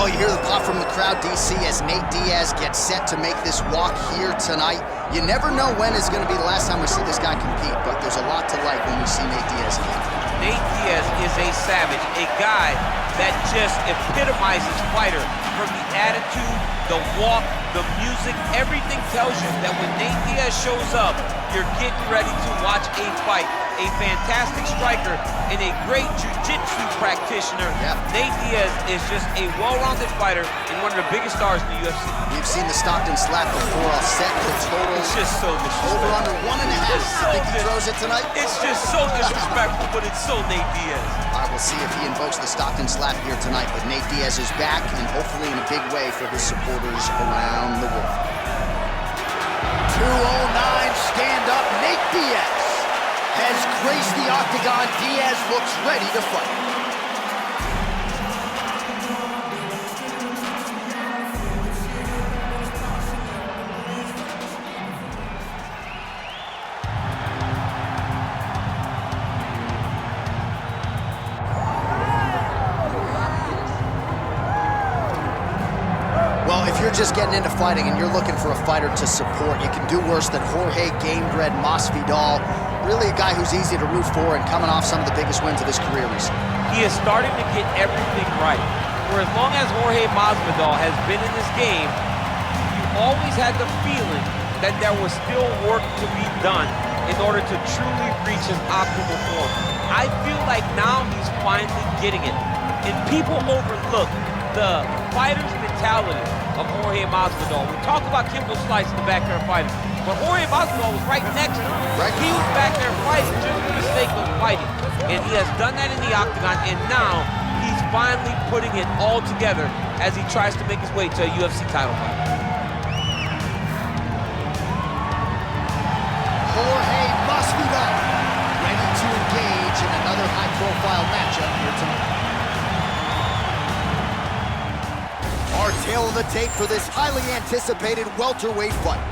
Well, you hear the pop from the crowd, DC, as Nate Diaz gets set to make this walk here tonight. You never know when is going to be the last time we see this guy compete, but there's a lot to like when we see Nate Diaz again. Nate Diaz is a savage, a guy that just epitomizes fighter. From the attitude, the walk, the music, everything tells you that when Nate Diaz shows up, you're getting ready to watch a fight. A fantastic striker and a great jiu-jitsu practitioner. Yep. Nate Diaz is just a well-rounded fighter and one of the biggest stars in the UFC. We've seen the Stockton slap before. I'll set the total. It's just so disrespectful. Over under 1.5. I think he throws it tonight. It's just so disrespectful, but it's so Nate Diaz. All right, we'll see if he invokes the Stockton slap here tonight, but Nate Diaz is back, and hopefully in a big way for his supporters around the world. 209 stand-up Nate Diaz has graced the octagon. Diaz looks ready to fight. Well, if you're just getting into fighting and you're looking for a fighter to support, you can do worse than Jorge Gamebred Masvidal. Really a guy who's easy to root for and coming off some of the biggest wins of his career recently. He is starting to get everything right. For as long as Jorge Masvidal has been in this game, you always had the feeling that there was still work to be done in order to truly reach his optimal form. I feel like now he's finally getting it. And people overlook the fighter's mentality of Jorge Masvidal. We talk about Kimbo Slice in the backyard fighting, but Jorge Masvidal was right next to him. Right. He was back there fighting just for the sake of fighting. And he has done that in the octagon, and now he's finally putting it all together as he tries to make his way to a UFC title fight. Jorge Masvidal ready to engage in another high-profile matchup here tonight. Our tail of the tape for this highly anticipated welterweight fight.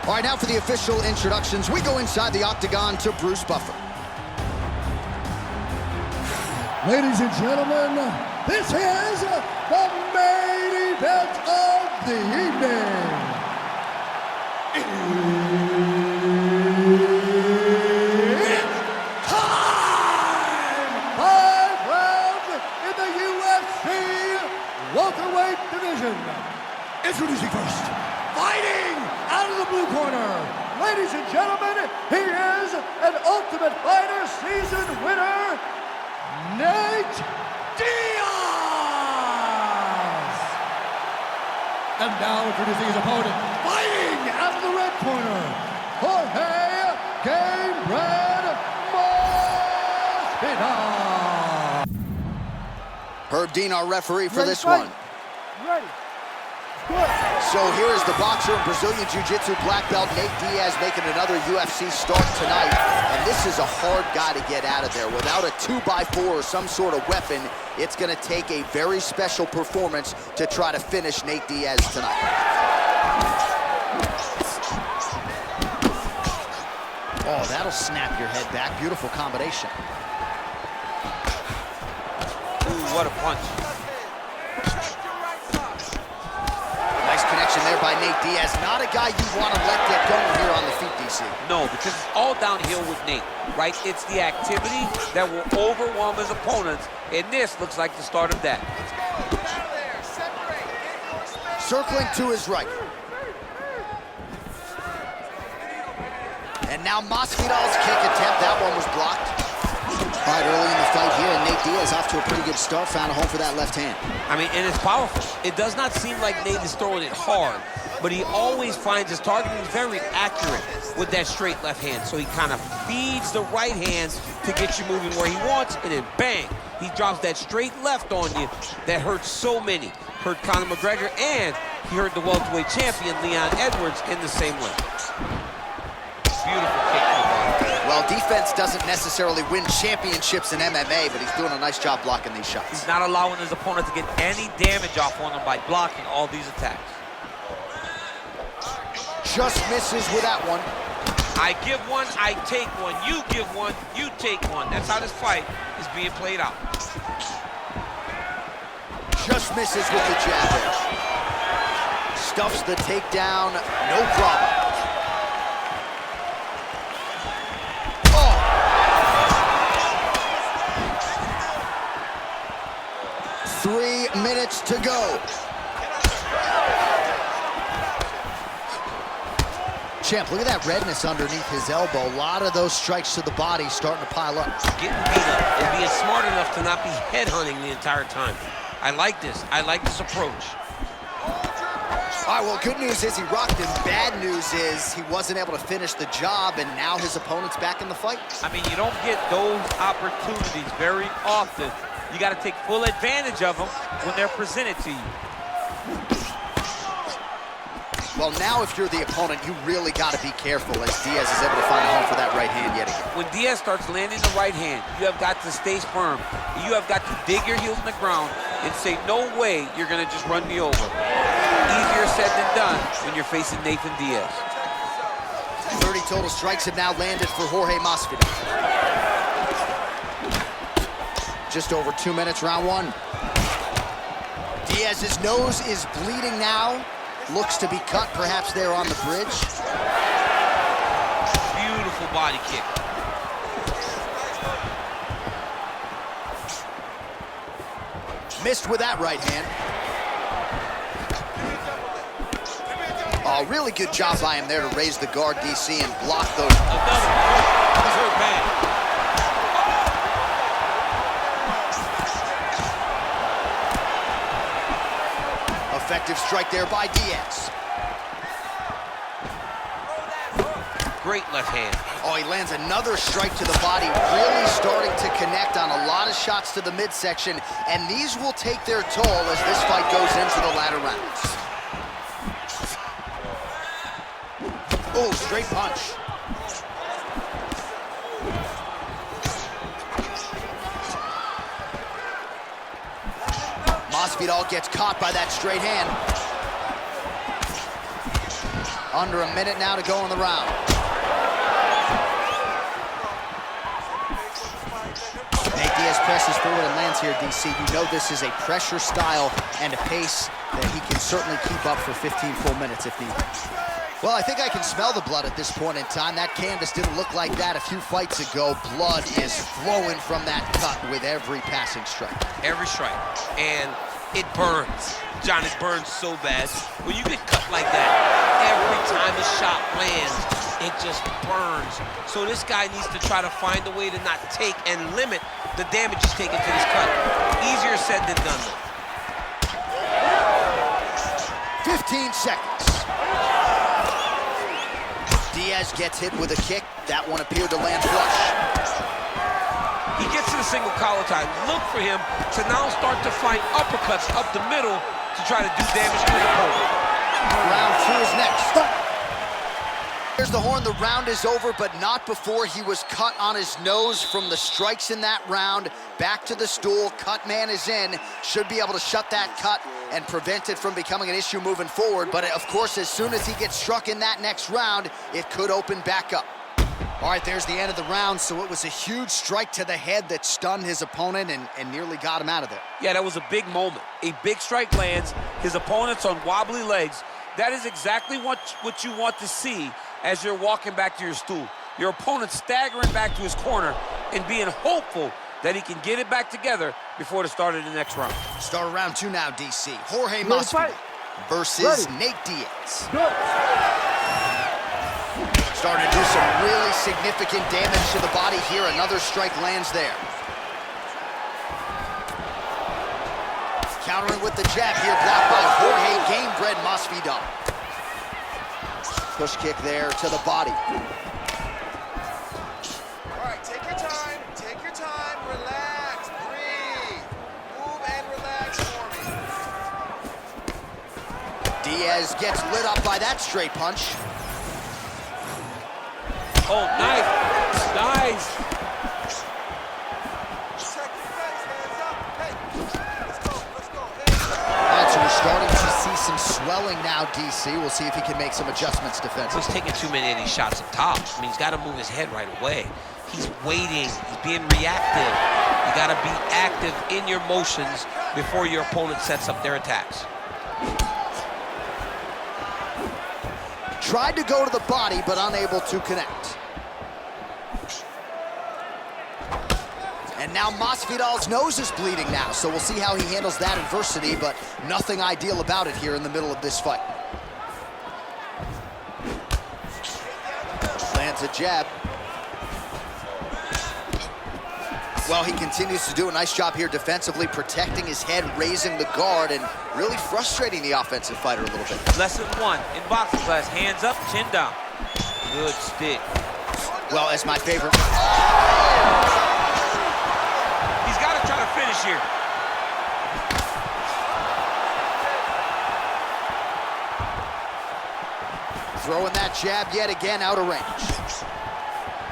All right, now for the official introductions, we go inside the octagon to Bruce Buffer. Ladies and gentlemen, this is the main event of the evening. It's time! 5 rounds in the UFC welterweight division. Introducing first, fighting out of the blue corner. Ladies and gentlemen, he is an Ultimate Fighter season winner, Nate Diaz! And now introducing his opponent, fighting out of the red corner, Jorge Gamebred Masvidal! Herb Dean, our referee for this one. Ready. So here is the boxer and Brazilian Jiu-Jitsu black belt, Nate Diaz, making another UFC start tonight. And this is a hard guy to get out of there. Without a 2x4 or some sort of weapon, it's going to take a very special performance to try to finish Nate Diaz tonight. Oh, that'll snap your head back. Beautiful combination. Ooh, what a punch. Nice connection there by Nate Diaz. Not a guy you want to let get going here on the feet, DC. No, because it's all downhill with Nate, right? It's the activity that will overwhelm his opponents, and this looks like the start of that. Circling to his right. And now Masvidal's kick attempt. That one was blocked. All right, early in the fight here, and Nate Diaz off to a pretty good start. Found a home for that left hand. I mean, and it's powerful. It does not seem like Nate is throwing it hard, but he always finds his target. He's very accurate with that straight left hand. So he kind of feeds the right hand to get you moving where he wants, and then bang, he drops that straight left on you that hurts so many. Hurt Conor McGregor, and he hurt the welterweight champion, Leon Edwards, in the same way. Beautiful kick. Well, defense doesn't necessarily win championships in MMA, but he's doing a nice job blocking these shots. He's not allowing his opponent to get any damage off on him by blocking all these attacks. Just misses with that one. I give one, I take one. You give one, you take one. That's how this fight is being played out. Just misses with the jab there. Stuffs the takedown, no problem. Oh! 3 minutes to go. Champ, look at that redness underneath his elbow. A lot of those strikes to the body starting to pile up. Getting beat up and being smart enough to not be headhunting the entire time. I like this. I like this approach. All right, well, good news is he rocked him. Bad news is he wasn't able to finish the job, and now his opponent's back in the fight. I mean, you don't get those opportunities very often. You got to take full advantage of them when they're presented to you. Well, now if you're the opponent, you really got to be careful as Diaz is able to find a home for that right hand yet again. When Diaz starts landing the right hand, you have got to stay firm. You have got to dig your heels in the ground and say, no way you're going to just run me over. Easier said than done when you're facing Nathan Diaz. 30 total strikes have now landed for Jorge Masvidal. Just over 2 minutes, round one. Diaz's nose is bleeding now. Looks to be cut, perhaps there on the bridge. Beautiful body kick. Missed with that right hand. Oh, really good job by him there to raise the guard, DC, and block those. Another. He's hurt bad. Effective strike there by Diaz. Great left hand. Oh, he lands another strike to the body, really starting to connect on a lot of shots to the midsection, and these will take their toll as this fight goes into the latter rounds. Oh, straight punch. Masvidal gets caught by that straight hand. Under a minute now to go in the round. Nate Diaz presses forward and lands here, DC. You know this is a pressure style and a pace that he can certainly keep up for 15 full minutes if needed. Well, I think I can smell the blood at this point in time. That canvas didn't look like that a few fights ago. Blood is flowing from that cut with every passing strike. Every strike. And it burns. John, it burns so bad. When you get cut like that, every time a shot lands, it just burns. So this guy needs to try to find a way to not take and limit the damage he's taking to this cut. Easier said than done, though. 15 seconds. Diaz gets hit with a kick. That one appeared to land flush. He gets to the single collar tie. Look for him to now start to find uppercuts up the middle to try to do damage to his opponent. Round two is next. There's the horn. The round is over, but not before he was cut on his nose from the strikes in that round. Back to the stool. Cut man is in. Should be able to shut that cut and prevent it from becoming an issue moving forward. But of course, as soon as he gets struck in that next round, it could open back up. All right, there's the end of the round. So it was a huge strike to the head that stunned his opponent and nearly got him out of there. Yeah, that was a big moment. A big strike lands. His opponent's on wobbly legs. That is exactly what you want to see as you're walking back to your stool. Your opponent staggering back to his corner and being hopeful that he can get it back together before the start of the next round. Start of round two now, DC. Jorge Masvidal versus Nate Diaz. Starting to do some really significant damage to the body here. Another strike lands there. Countering with the jab here, blocked by Jorge Gamebred Masvidal. Push kick there to the body. All right, take your time, relax, breathe. Move and relax for me. Diaz gets lit up by that straight punch. Oh, nice. Nice. Check your face, hands up. Hey, let's go. All right, so we're starting to see some swelling now, DC. We'll see if he can make some adjustments defensively. He's taking too many of these shots up top. I mean, he's got to move his head right away. He's waiting. He's being reactive. You got to be active in your motions before your opponent sets up their attacks. Tried to go to the body, but unable to connect. And now Masvidal's nose is bleeding now, so we'll see how he handles that adversity, but nothing ideal about it here in the middle of this fight. Lands a jab. Well, he continues to do a nice job here defensively, protecting his head, raising the guard, and really frustrating the offensive fighter a little bit. Lesson 1 in boxing class, hands up, chin down. Good stick. Well, as my favorite... He's got to try to finish here. Throwing that jab yet again out of range.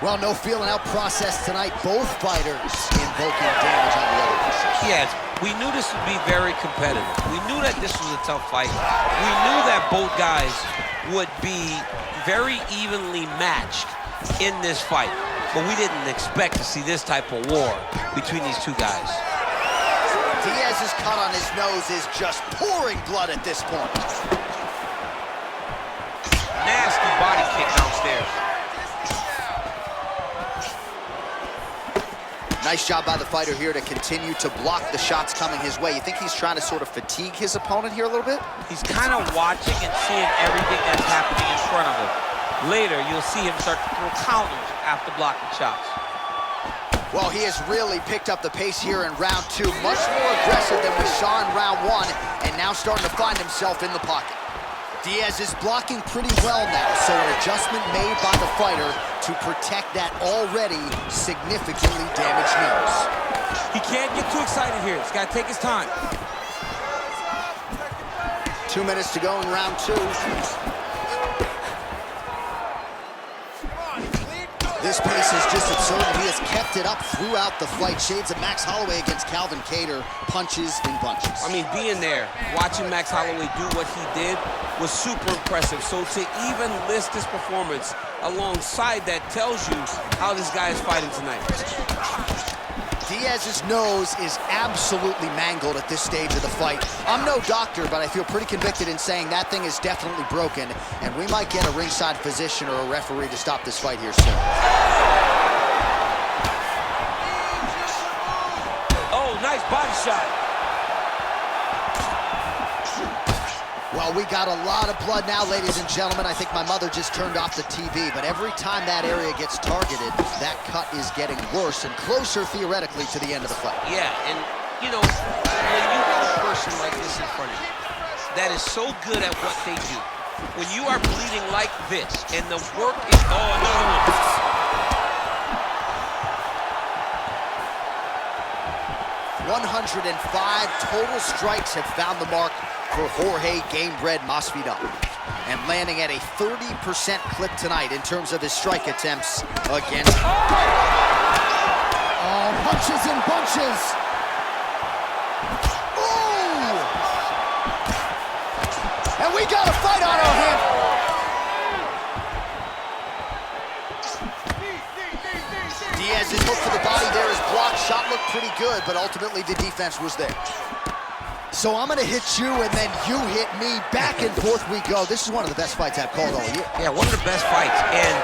Well, no feeling out process tonight. Both fighters invoking damage on the other position. Yes, we knew this would be very competitive. We knew that this was a tough fight. We knew that both guys would be very evenly matched in this fight. But we didn't expect to see this type of war between these two guys. Diaz's cut on his nose is just pouring blood at this point. Nasty body kick downstairs. Nice job by the fighter here to continue to block the shots coming his way. You think he's trying to sort of fatigue his opponent here a little bit? He's kind of watching and seeing everything that's happening in front of him. Later, you'll see him start to throw counters after blocking shots. Well, he has really picked up the pace here in round 2. Much more aggressive than we saw in round 1, and now starting to find himself in the pocket. Diaz is blocking pretty well now, so an adjustment made by the fighter to protect that already significantly damaged nose. He can't get too excited here. He's got to take his time. 2 minutes to go in round 2. This pace is just absurd. He has kept it up throughout the fight. Shades of Max Holloway against Calvin Kattar, punches in bunches. I mean, being there, watching Max Holloway do what he did was super impressive. So to even list this performance alongside that tells you how this guy is fighting tonight. Diaz's nose is absolutely mangled at this stage of the fight. I'm no doctor, but I feel pretty convicted in saying that thing is definitely broken, and we might get a ringside physician or a referee to stop this fight here soon. Oh, nice body shot. Well, we got a lot of blood now, ladies and gentlemen. I think my mother just turned off the TV, but every time that area gets targeted, that cut is getting worse and closer, theoretically, to the end of the fight. Yeah, and, you know, when you have a person like this in front of you that is so good at what they do, when you are bleeding like this, and the work is... Oh, another one. 105 total strikes have found the mark for Jorge Gamebred Masvidal, and landing at a 30% clip tonight in terms of his strike attempts against... Oh, punches and bunches! Ooh! And we got a fight on our hands! Diaz's hook for the body there is blocked. Shot looked pretty good, but ultimately the defense was there. So I'm gonna hit you and then you hit me. Back and forth we go. This is one of the best fights I've called all year. Yeah, one of the best fights. And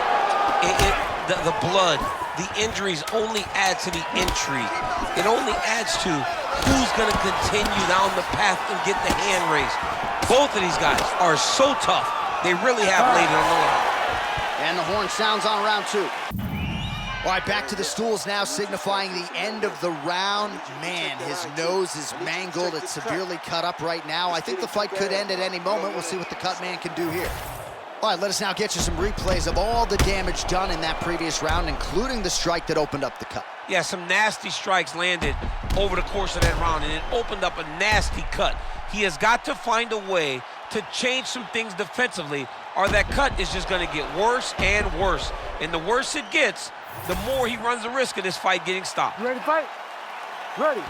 the blood, the injuries only add to the intrigue. It only adds to who's gonna continue down the path and get the hand raised. Both of these guys are so tough. They really have laid it on the line. And the horn sounds on round 2. All right, back to the stools now, signifying the end of the round. Man, his nose is mangled. It's severely cut up right now. I think the fight could end at any moment. We'll see what the cut man can do here. All right, let us now get you some replays of all the damage done in that previous round, including the strike that opened up the cut. Yeah, some nasty strikes landed over the course of that round, and it opened up a nasty cut. He has got to find a way to change some things defensively, or that cut is just going to get worse and worse. And the worse it gets, the more he runs the risk of this fight getting stopped. You ready to fight? Ready.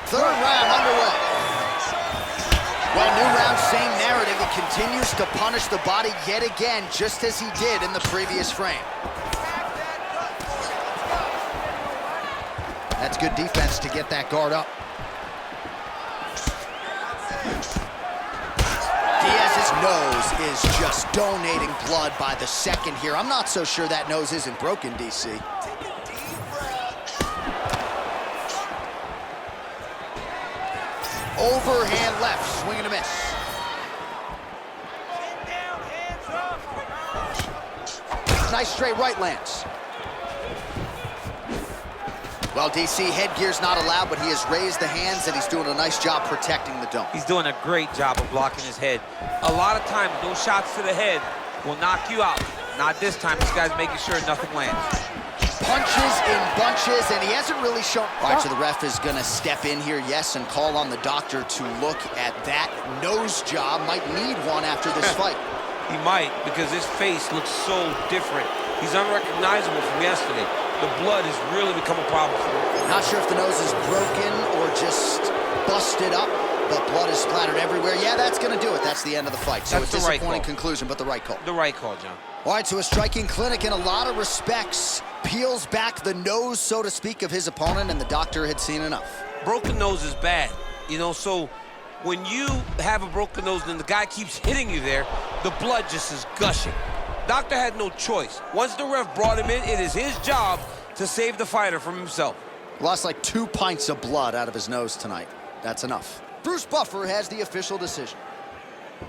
Third round underway. Well, new round, same narrative. He continues to punish the body yet again, just as he did in the previous frame. good defense to get that guard up. Diaz's nose is just donating blood by the second here. I'm not so sure that nose isn't broken, DC. Take a deep breath. Overhand left, swing and a miss. Get down, hands up. Nice straight right lands. Well, DC, headgear's not allowed, but he has raised the hands, and he's doing a nice job protecting the dome. He's doing a great job of blocking his head. A lot of times, those shots to the head will knock you out. Not this time. This guy's making sure nothing lands. Punches in bunches, and he hasn't really shown... All right, so the ref is going to step in here, yes, and call on the doctor to look at that nose job. Might need one after this fight. He might, because his face looks so different. He's unrecognizable from yesterday. The blood has really become a problem for him. Not sure if the nose is broken or just busted up, but blood is splattered everywhere. Yeah, that's going to do it. That's the end of the fight. So That's a the right disappointing call. conclusion, but the right call. The right call, John. All right, so a striking clinic in a lot of respects. Peels back the nose, so to speak, of his opponent, and the doctor had seen enough. Broken nose is bad, you know, so when you have a broken nose and the guy keeps hitting you there, the blood just is gushing. Doctor had no choice. Once the ref brought him in, it is his job to save the fighter from himself. Lost like 2 pints of blood out of his nose tonight. That's enough. Bruce Buffer has the official decision.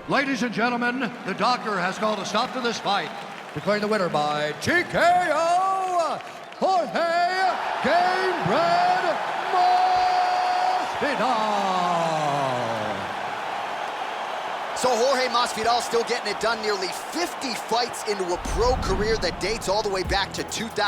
Ladies and gentlemen, the doctor has called a stop to this fight, declaring the winner by TKO, Jorge Gamebred Masvidal. So Jorge Masvidal still getting it done, nearly 50 fights into a pro career that dates all the way back to 2000.